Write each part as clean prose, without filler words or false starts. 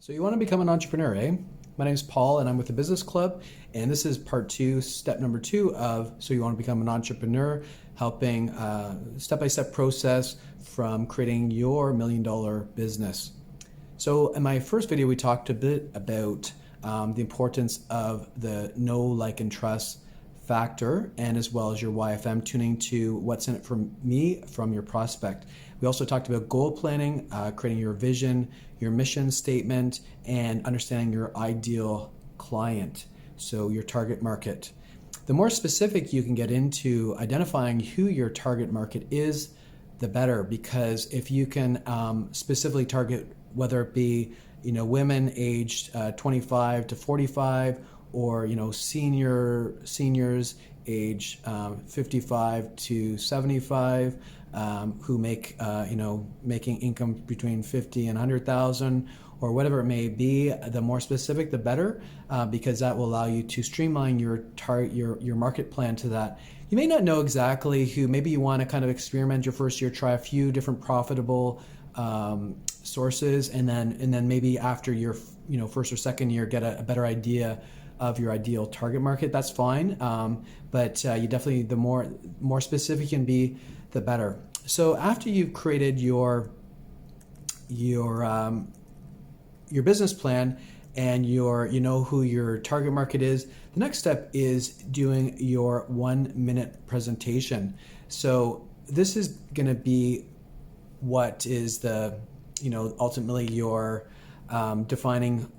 So you want to become an entrepreneur, eh? My name is Paul and I'm with the Business Club, and this is part two, step number two of So You Want to Become an Entrepreneur, helping step-by-step process from creating your $1 million business. So in my first video, we talked a bit about the importance of the know, like, and trust factor, and as well as your YFM, tuning to what's in it for me from your prospect. We also talked about goal planning, creating your vision, your mission statement, and understanding your ideal client, so your target market. The more specific you can get into identifying who your target market is, the better, because if you can specifically target whether it be women aged 25 to 45, or seniors age 55 to 75, who make making income between 50 and 100,000, or whatever it may be. The more specific, the better, because that will allow you to streamline your market plan to that. You may not know exactly who. Maybe you want to kind of experiment your first year, try a few different profitable sources, and then maybe after your first or second year, get a better idea of your ideal target market. That's fine, but you definitely, the more specific you can be, the better. So after you've created your business plan and who your target market is, the next step is doing your 1-minute presentation. So this is going to be what is the ultimately your defining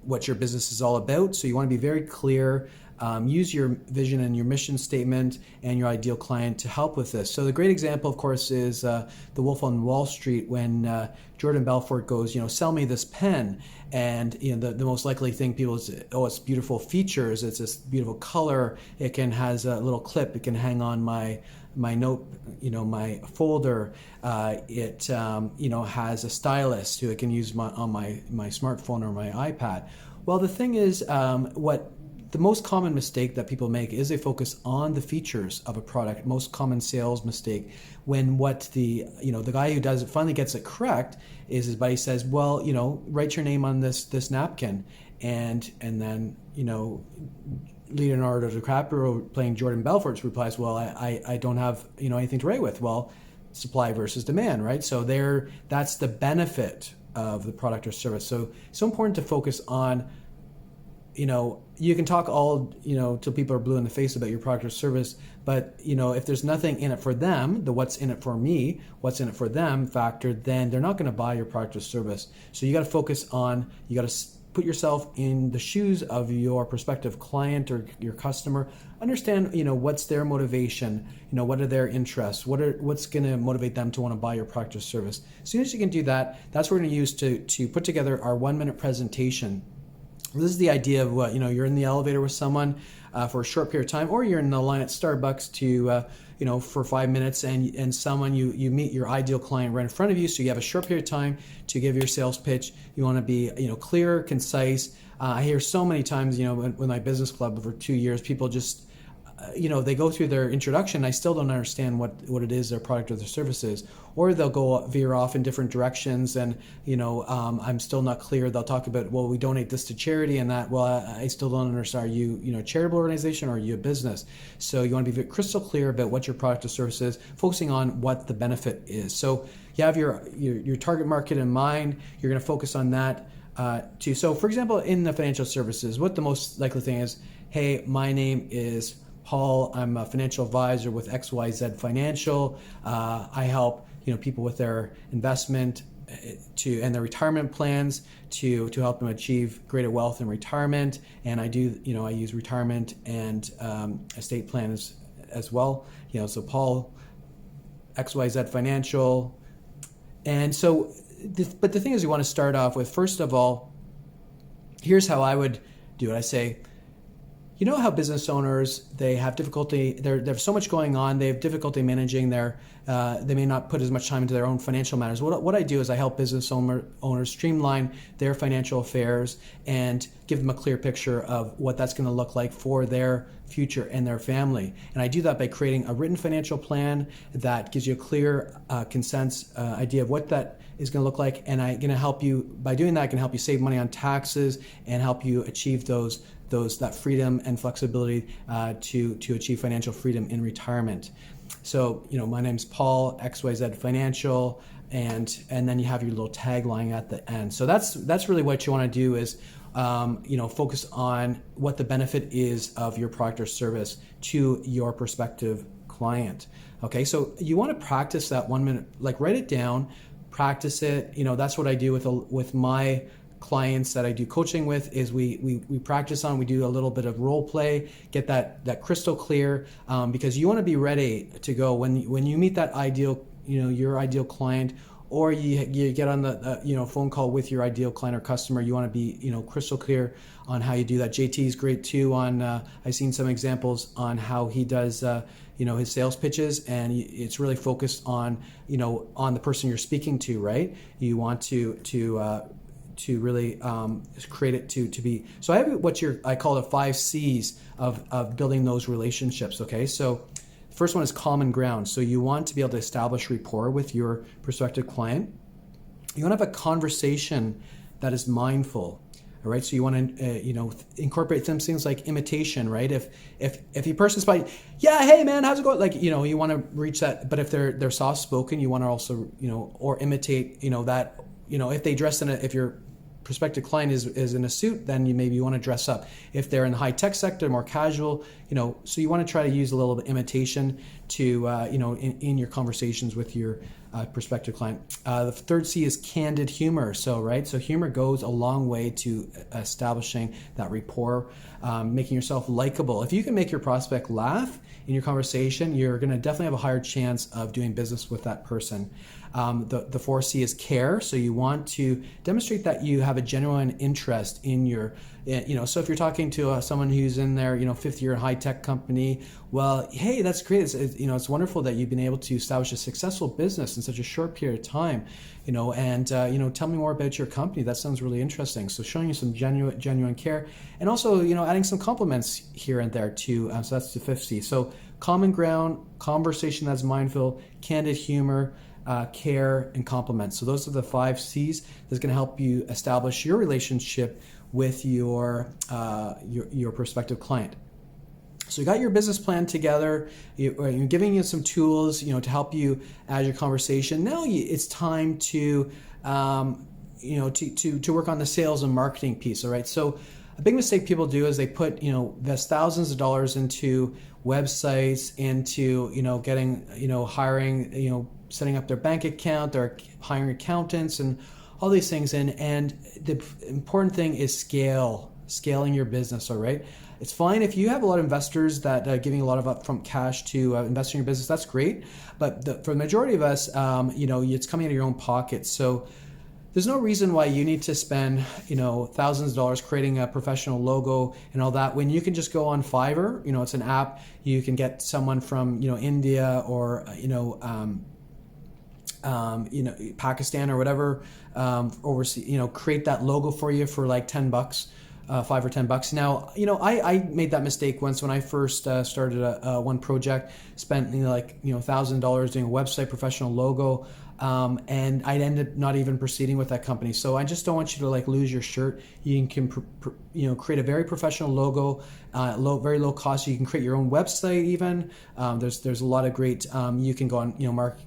what your business is all about. So you want to be very clear. Use your vision and your mission statement and your ideal client to help with this. So the great example, of course, is The Wolf on Wall Street, when Jordan Belfort goes, sell me this pen. And the most likely thing people is, oh, it's beautiful features, it's this beautiful color, has a little clip, it can hang on my note, my folder. It has a stylus so it can use on my smartphone or my iPad. Well, the thing is, what the most common mistake that people make is they focus on the features of a product. Most common sales mistake, when what the guy who does it finally gets it correct, is his buddy says, well, write your name on this napkin, and then Leonardo DiCaprio playing Jordan Belfort replies, well, I don't have anything to write with. Well, supply versus demand, right? So that's the benefit of the product or service. So important to focus on. You can talk all till people are blue in the face about your product or service, but if there's nothing in it for them, the what's in it for me, what's in it for them factor, then they're not going to buy your product or service. So you got to focus on, you got to put yourself in the shoes of your prospective client or your customer. Understand what's their motivation, what are their interests, what's going to motivate them to want to buy your product or service. As soon as you can do that, that's what we're going to use to put together our 1-minute presentation. This is the idea of what, you're in the elevator with someone for a short period of time, or you're in the line at Starbucks to, for 5 minutes, and someone, you meet your ideal client right in front of you. So you have a short period of time to give your sales pitch. You want to be, clear, concise. I hear so many times, with my business club over 2 years, people just, they go through their introduction. I still don't understand what it is their product or their service is, or they'll veer off in different directions, and I'm still not clear. They'll talk about, well, we donate this to charity, and that, well, I still don't understand. Are you a charitable organization, or are you a business? So you want to be crystal clear about what your product or service is, focusing on what the benefit is. So you have your target market in mind. You're going to focus on that too. So for example, in the financial services, what the most likely thing is, hey, my name is Paul, I'm a financial advisor with XYZ Financial. I help people with their investment and their retirement plans to help them achieve greater wealth in retirement. And I do, I use retirement and estate plans as well. So Paul, XYZ Financial. And so, but the thing is, you want to start off with, first of all, here's how I would do it. I say, how business owners, they have difficulty, there's so much going on, they have difficulty managing they may not put as much time into their own financial matters. What I do is I help business owners streamline their financial affairs and give them a clear picture of what that's going to look like for their future and their family. And I do that by creating a written financial plan that gives you a clear idea of what that is going to look like, and I'm going to help you by doing that. I can help you save money on taxes and help you achieve that freedom and flexibility to achieve financial freedom in retirement. So, my name's Paul, XYZ Financial, and then you have your little tagline at the end. So that's really what you want to do is, focus on what the benefit is of your product or service to your prospective client. Okay, so you want to practice that 1 minute, like write it down, practice it. That's what I do with my clients that I do coaching with is we practice on, we do a little bit of role play, get that crystal clear, because you want to be ready to go when you meet that ideal, your ideal client, or you get on the phone call with your ideal client or customer. You want to be crystal clear on how you do that. JT is great too on I've seen some examples on how he does his sales pitches, and it's really focused on on the person you're speaking to, right? You want to really create it to be. So I have I call it 5 C's of building those relationships. Okay, so first one is common ground. So you want to be able to establish rapport with your prospective client. You want to have a conversation that is mindful. All right, so you want to incorporate some things like imitation, right? If your person's like, yeah, hey man, how's it going? Like you want to reach that. But if they're soft spoken, you want to also or imitate that. If they dress if your prospective client is in a suit, then you want to dress up. If they're in the high tech sector, more casual, so you want to try to use a little bit of imitation to in your conversations with your prospective client. The third C is candid humor. So humor goes a long way to establishing that rapport, making yourself likable. If you can make your prospect laugh in your conversation, you're going to definitely have a higher chance of doing business with that person. The 4C is care. So you want to demonstrate that you have a genuine interest in your, so if you're talking to someone who's in their, 5th year high tech company, well, hey, that's great. It's wonderful that you've been able to establish a successful business in such a short period of time, and tell me more about your company. That sounds really interesting. So showing you some genuine care, and also, adding some compliments here and there too. So that's the 5th C. So common ground, conversation that's mindful, candid humor, care, and compliments. So those are the 5 C's that's going to help you establish your relationship with your prospective client. So you got your business plan together. You're giving you some tools, to help you as your conversation. Now it's time to, to work on the sales and marketing piece. All right. So a big mistake people do is they put, invest thousands of dollars into websites, into, getting, hiring, setting up their bank account, they're hiring accountants and all these things. And the important thing is scaling your business, all right? It's fine if you have a lot of investors that are giving a lot of upfront cash to invest in your business, that's great. But for the majority of us, it's coming out of your own pocket. So there's no reason why you need to spend, thousands of dollars creating a professional logo and all that when you can just go on Fiverr. It's an app. You can get someone from, India or, Pakistan or whatever, overseas, create that logo for you for like $10, $5 or $10. Now, I made that mistake once when I first started one project, spent $1,000 doing a website, professional logo, and I ended up not even proceeding with that company. So I just don't want you to lose your shirt. You can create a very professional logo, very low cost. You can create your own website even. There's a lot of great. You can go on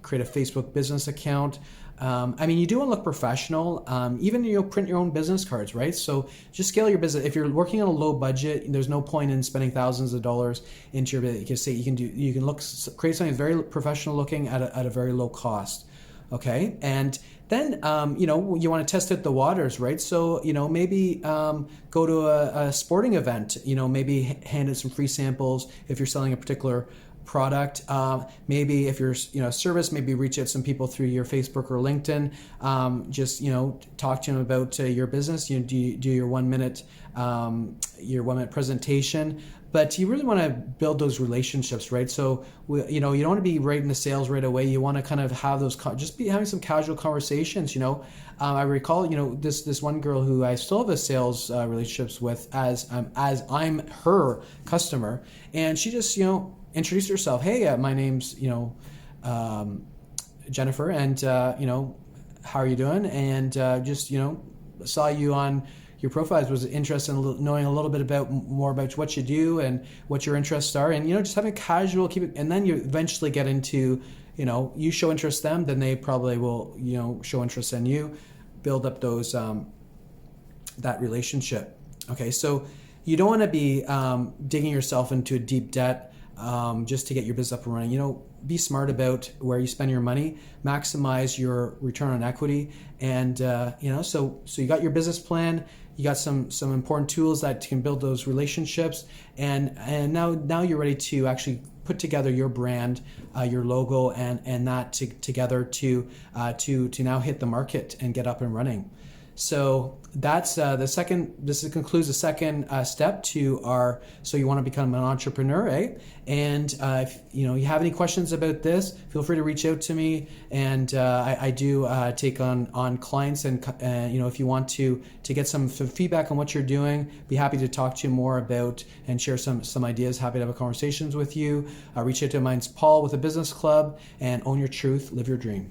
create a Facebook business account. You do want to look professional. Even print your own business cards, right? So just scale your business. If you're working on a low budget, there's no point in spending thousands of dollars into your business. You can create something very professional looking at a very low cost. Okay, and then you want to test out the waters, right? So maybe go to a sporting event. Maybe hand in some free samples if you're selling a particular product. Maybe if you're a service, maybe reach out some people through your Facebook or LinkedIn. Just talk to them about your business. Do your 1 minute presentation. But you really want to build those relationships, right? So you don't want to be right into sales right away. You want to kind of have those just be having some casual conversations. I recall this one girl who I still have a sales relationships with as I'm her customer, and she just introduced herself. Hey, my name's Jennifer, and how are you doing? And just, saw you on your profiles, was interested in knowing a little bit more about what you do and what your interests are, and just having a casual and then you eventually get into, you show interest in them, then they probably will show interest in you, build up those that relationship. Okay, so you don't want to be digging yourself into a deep debt just to get your business up and running. Be smart about where you spend your money, maximize your return on equity, and so you got your business plan, you got some important tools that can build those relationships, and now you're ready to actually put together your brand, your logo, and that together to now hit the market and get up and running. So that's the second. This concludes the second step to our. So you want to become an entrepreneur, eh? And if you have any questions about this, feel free to reach out to me. And I do take on clients, and if you want to get some feedback on what you're doing, be happy to talk to you more about and share some ideas. Happy to have conversations with you. Reach out to mine's Paul with a Business Club, and own your truth, live your dream.